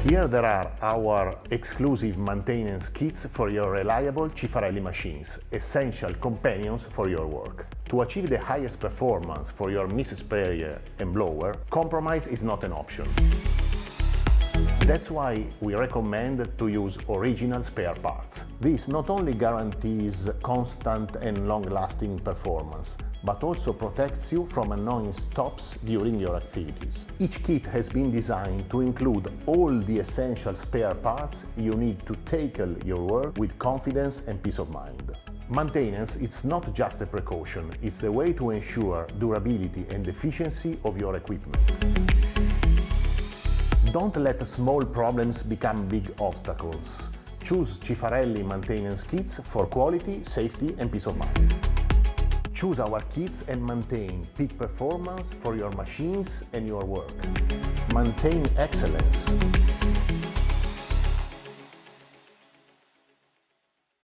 Here there are our exclusive maintenance kits for your reliable Cifarelli machines, essential companions for your work. To achieve the highest performance for your mist sprayer and blower, compromise is not an option. That's why we recommend to use original spare parts. This not only guarantees constant and long-lasting performance, but also protects you from annoying stops during your activities. Each kit has been designed to include all the essential spare parts you need to tackle your work with confidence and peace of mind. Maintenance is not just a precaution, it's the way to ensure durability and efficiency of your equipment. Don't let small problems become big obstacles. Choose Cifarelli maintenance kits for quality, safety and peace of mind. Choose our kits and maintain peak performance for your machines and your work. Maintain excellence.